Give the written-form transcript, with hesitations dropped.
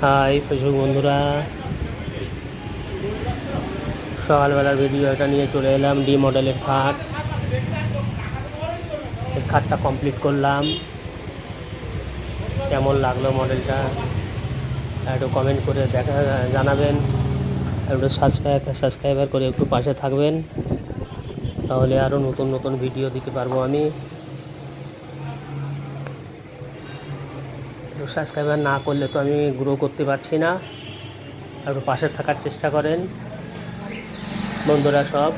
High Facebook বন্ধুরা, সকালবেলার video এটা নিয়ে চলে এলাম। ডি মডেলের খাট, এই খাটটা কমপ্লিট করলাম। কেমন লাগলো মডেলটা একটু কমেন্ট করে জানাবেন। একটু সাবস্ক্রাইবার করে একটু পাশে থাকবেন, তাহলে আরও নতুন নতুন ভিডিও দিতে পারবো আমি। একটু সাবস্ক্রাইবার না করলে তো আমি গ্রো করতে পারছি না। একটু পাশে থাকার চেষ্টা করেন বন্ধুরা সব।